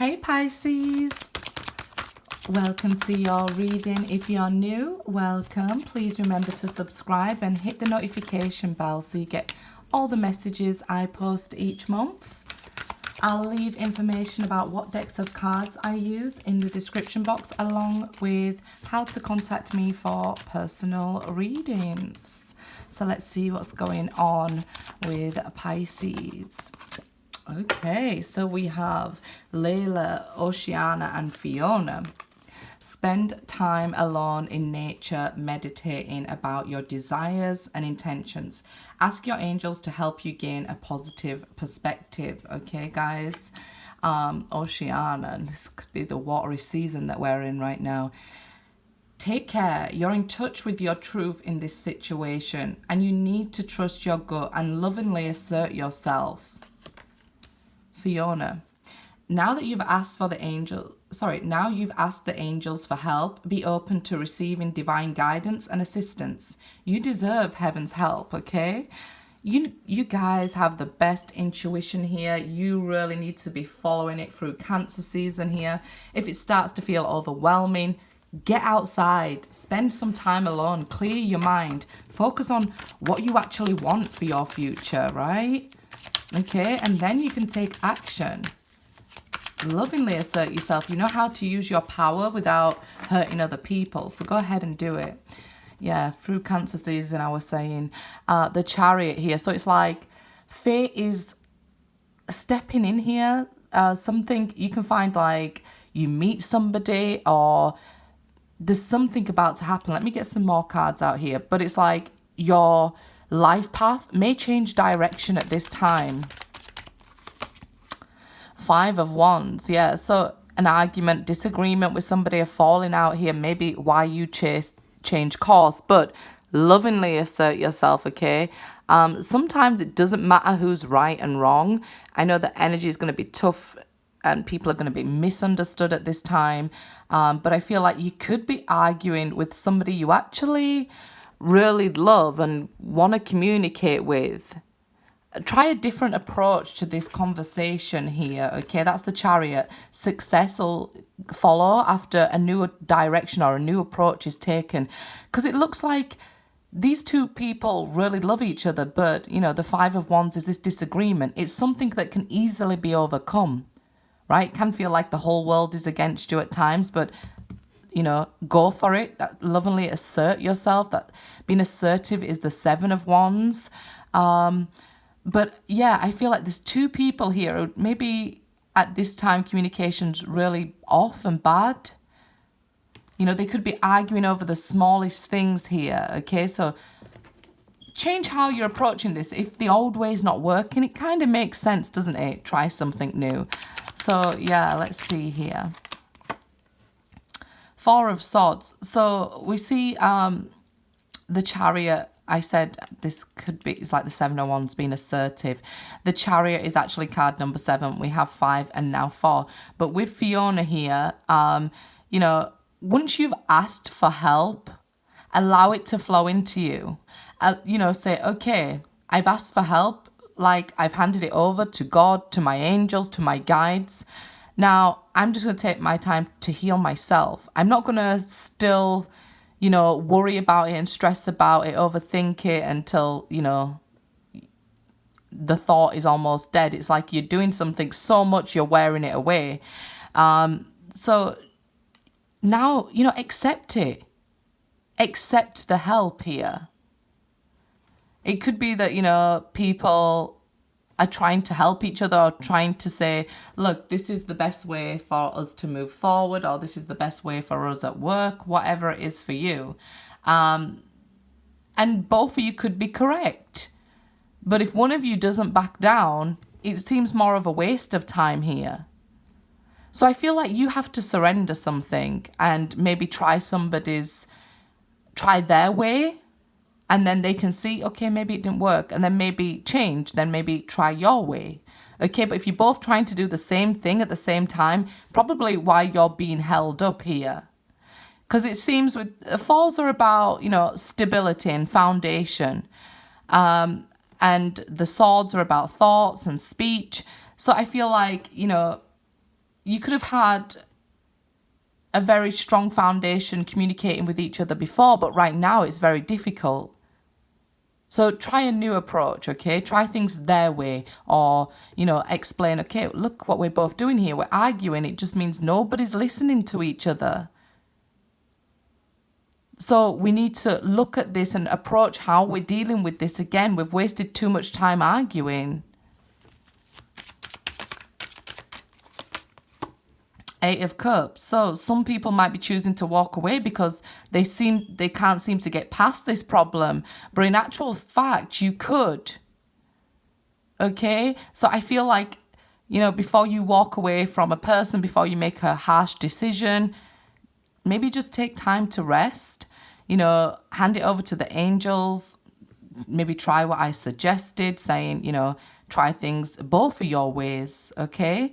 Hey Pisces, welcome to your reading. If you're new, welcome. Please remember to subscribe and hit the notification bell so you get all the messages I post each month. I'll leave information about what decks of cards I use in the description box, along with how to contact me for personal readings. So let's see what's going on with Pisces. Okay, so we have Layla, Oceana and Fiona. Spend time alone in nature, meditating about your desires and intentions. Ask your angels to help you gain a positive perspective. Okay, guys? Oceana, this could be the watery season that we're in right now. Take care. You're in touch with your truth in this situation, and you need to trust your gut and lovingly assert yourself. Fiona, now you've asked the angels for help, be open to receiving divine guidance and assistance. You deserve heaven's help, okay? You guys have the best intuition here. You really need to be following it through Cancer season here. If it starts to feel overwhelming, get outside, spend some time alone, clear your mind, focus on what you actually want for your future, right? Okay, and then you can take action. Lovingly assert yourself. You know how to use your power without hurting other people, so go ahead and do it. Yeah, through Cancer season, I was saying the Chariot here. So it's like fate is stepping in here. Something you can find, like you meet somebody or there's something about to happen. Let me get some more cards out here. But it's like your life path may change direction at this time. Five of Wands, yeah. So an argument, disagreement with somebody, a falling out here, maybe why you change course, but lovingly assert yourself, okay? Sometimes it doesn't matter who's right and wrong. I know that energy is going to be tough and people are going to be misunderstood at this time, but I feel like you could be arguing with somebody you actually really love and want to communicate with. Try a different approach to this conversation here, okay? That's the Chariot. Success will follow after a new direction or a new approach is taken, because it looks like these two people really love each other, but you know, the Five of Wands is this disagreement. It's something that can easily be overcome, right? It can feel like the whole world is against you at times, but you know, go for it. That lovingly assert yourself. That being assertive is the Seven of Wands. But yeah, I feel like there's two people here who maybe at this time communication's really off and bad. You know, they could be arguing over the smallest things here. Okay, so change how you're approaching this. If the old way is not working, it kind of makes sense, doesn't it? Try something new. So yeah, let's see here. Four of Swords. So we see the Chariot. I said this could be, it's like the Seven of Wands being assertive. The Chariot is actually card number 7. We have 5 and now 4. But with Fiona here, you know, once you've asked for help, allow it to flow into you. You know, say, okay, I've asked for help. Like, I've handed it over to God, to my angels, to my guides. Now, I'm just going to take my time to heal myself. I'm not going to still, you know, worry about it and stress about it, overthink it until, you know, the thought is almost dead. It's like you're doing something so much you're wearing it away. So now, you know, accept it. Accept the help here. It could be that, you know, people are trying to help each other or trying to say, look, this is the best way for us to move forward, or this is the best way for us at work, whatever it is for you. And both of you could be correct. But if one of you doesn't back down, it seems more of a waste of time here. So I feel like you have to surrender something and maybe try their way. And then they can see, okay, maybe it didn't work. And then maybe change. Then maybe try your way. Okay, but if you're both trying to do the same thing at the same time, probably why you're being held up here. Because it seems with falls are about, you know, stability and foundation. And the swords are about thoughts and speech. So I feel like, you know, you could have had a very strong foundation communicating with each other before, but right now it's very difficult. So try a new approach, okay? Try things their way, or, you know, explain, okay, look what we're both doing here. We're arguing. It just means nobody's listening to each other. So we need to look at this and approach how we're dealing with this. Again, we've wasted too much time arguing. Eight of Cups. So some people might be choosing to walk away because they can't seem to get past this problem. But in actual fact, you could. Okay? So I feel like, you know, before you walk away from a person, before you make a harsh decision, maybe just take time to rest. You know, hand it over to the angels. Maybe try what I suggested, saying, you know, try things both of your ways. Okay?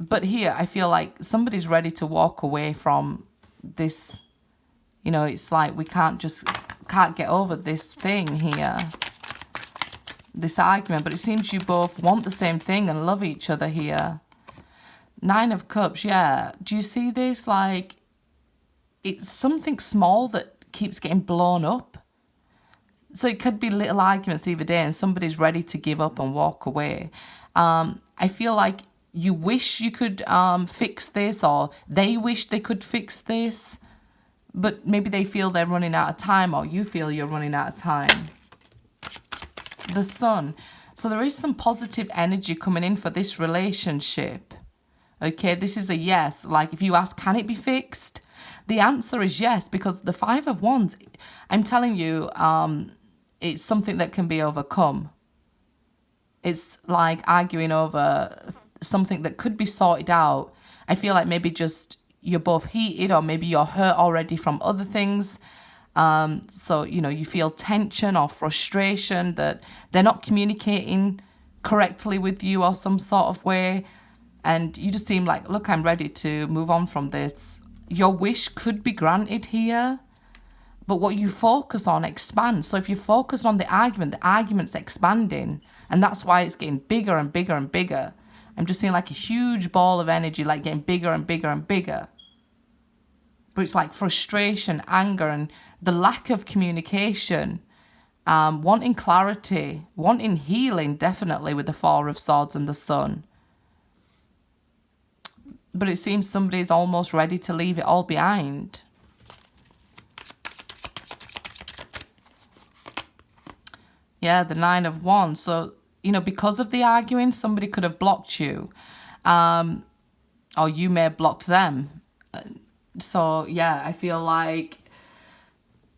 But here, I feel like somebody's ready to walk away from this. You know, it's like we can't get over this thing here, this argument. But it seems you both want the same thing and love each other here. Nine of Cups, yeah. Do you see this? Like, it's something small that keeps getting blown up. So it could be little arguments either day and somebody's ready to give up and walk away. I feel like you wish you could fix this, or they wish they could fix this, but maybe they feel they're running out of time, or you feel you're running out of time. The Sun. So there is some positive energy coming in for this relationship. Okay, this is a yes. Like if you ask, can it be fixed? The answer is yes, because the Five of Wands, I'm telling you, it's something that can be overcome. It's like arguing over something that could be sorted out. I feel like maybe just you're both heated, or maybe you're hurt already from other things. So, you know, you feel tension or frustration that they're not communicating correctly with you or some sort of way. And you just seem like, look, I'm ready to move on from this. Your wish could be granted here, but what you focus on expands. So if you focus on the argument's expanding, and that's why it's getting bigger and bigger and bigger. I'm just seeing like a huge ball of energy, like getting bigger and bigger and bigger. But it's like frustration, anger, and the lack of communication, wanting clarity, wanting healing, definitely, with the Four of Swords and the Sun. But it seems somebody's almost ready to leave it all behind. Yeah, the Nine of Wands. So, you know, because of the arguing, somebody could have blocked you. Or you may have blocked them. So, yeah, I feel like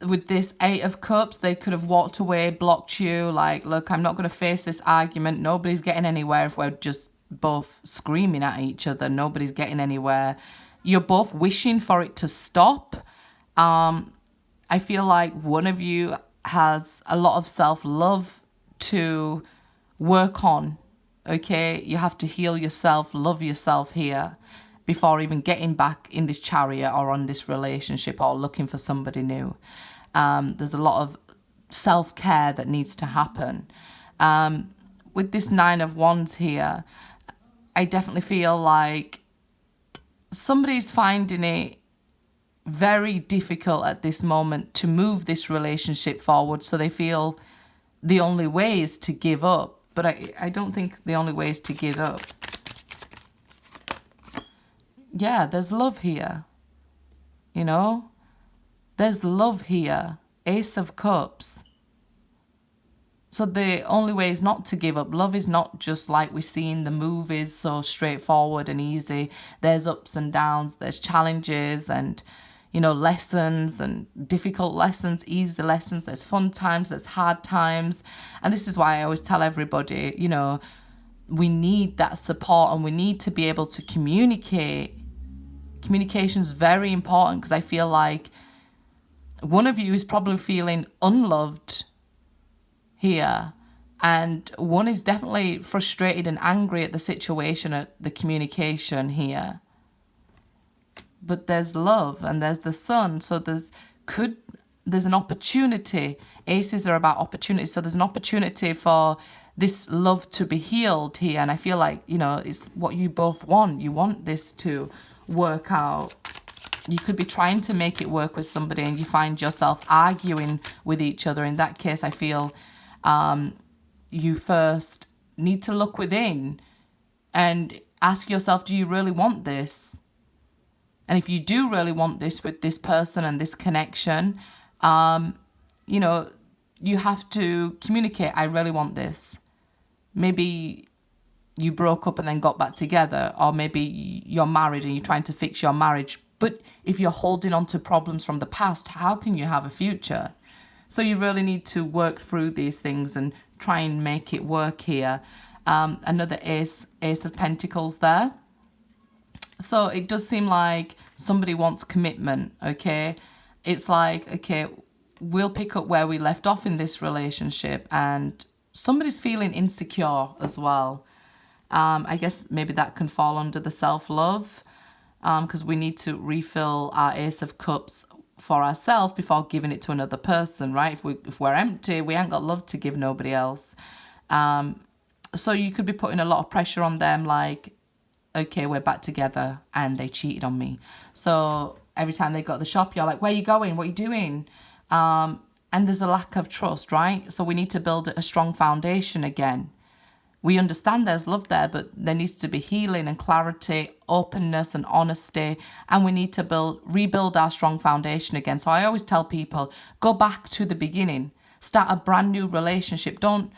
with this Eight of Cups, they could have walked away, blocked you. Like, look, I'm not going to face this argument. Nobody's getting anywhere if we're just both screaming at each other. Nobody's getting anywhere. You're both wishing for it to stop. I feel like one of you has a lot of self-love to work on. Okay, you have to heal yourself, love yourself here before even getting back in this chariot or on this relationship or looking for somebody new. There's a lot of self-care that needs to happen. With this Nine of Wands here, I definitely feel like somebody's finding it very difficult at this moment to move this relationship forward. So they feel the only way is to give up. But I don't think the only way is to give up. Yeah, there's love here. You know? There's love here. Ace of Cups. So the only way is not to give up. Love is not just like we see in the movies, so straightforward and easy. There's ups and downs. There's challenges and, you know, lessons and difficult lessons, easy lessons. There's fun times, there's hard times. And this is why I always tell everybody, you know, we need that support and we need to be able to communicate. Communication is very important, because I feel like one of you is probably feeling unloved here, and one is definitely frustrated and angry at the situation, at the communication here. But there's love and there's the Sun, so there's an opportunity. Aces are about opportunity, so there's an opportunity for this love to be healed here. And I feel like, you know, it's what you both want. You want this to work out. You could be trying to make it work with somebody and you find yourself arguing with each other. In that case, I feel you first need to look within and ask yourself, do you really want this? And if you do really want this with this person and this connection, you know, you have to communicate, I really want this. Maybe you broke up and then got back together, or maybe you're married and you're trying to fix your marriage. But if you're holding on to problems from the past, how can you have a future? So you really need to work through these things and try and make it work here. Another Ace of Pentacles there. So it does seem like somebody wants commitment, okay? It's like, okay, we'll pick up where we left off in this relationship, and somebody's feeling insecure as well. I guess maybe that can fall under the self-love, because we need to refill our Ace of Cups for ourselves before giving it to another person, right? If we're empty, we ain't got love to give nobody else. So you could be putting a lot of pressure on them, like, okay, we're back together and they cheated on me. So every time they go to the shop, you're like, where are you going? What are you doing? And there's a lack of trust, right? So we need to build a strong foundation again. We understand there's love there, but there needs to be healing and clarity, openness and honesty. And we need to rebuild our strong foundation again. So I always tell people, go back to the beginning. Start a brand new relationship. Don't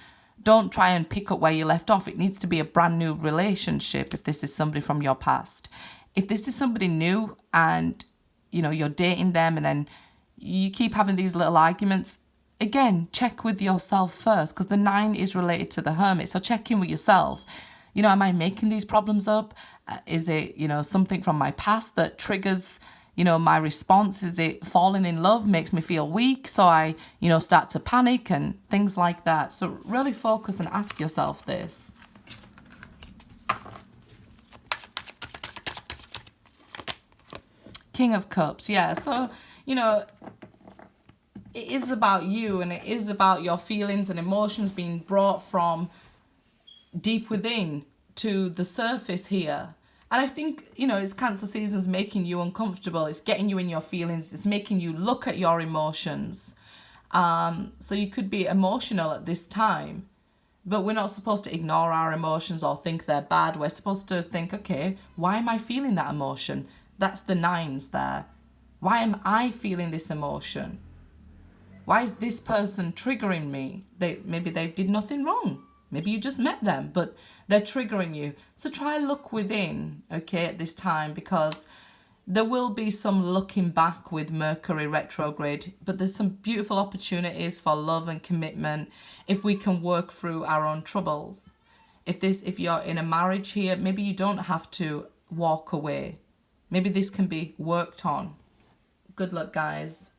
try and pick up where you left off. It needs to be a brand new relationship if this is somebody from your past. If this is somebody new and, you know, you're dating them and then you keep having these little arguments, again, check with yourself first, because the 9 is related to the Hermit. So check in with yourself. You know, am I making these problems up? Is it, you know, something from my past that triggers, you know, my response? Is it falling in love makes me feel weak, so I, you know, start to panic and things like that? So really focus and ask yourself this. King of Cups, yeah. So, you know, it is about you, and it is about your feelings and emotions being brought from deep within to the surface here. And I think, you know, it's Cancer season's making you uncomfortable. It's getting you in your feelings. It's making you look at your emotions. So you could be emotional at this time, but we're not supposed to ignore our emotions or think they're bad. We're supposed to think, okay, why am I feeling that emotion? That's the 9s there. Why am I feeling this emotion? Why is this person triggering me? Maybe they did nothing wrong. Maybe you just met them, but they're triggering you. So try and look within, okay, at this time, because there will be some looking back with Mercury retrograde, but there's some beautiful opportunities for love and commitment if we can work through our own troubles. If you're in a marriage here, maybe you don't have to walk away. Maybe this can be worked on. Good luck, guys.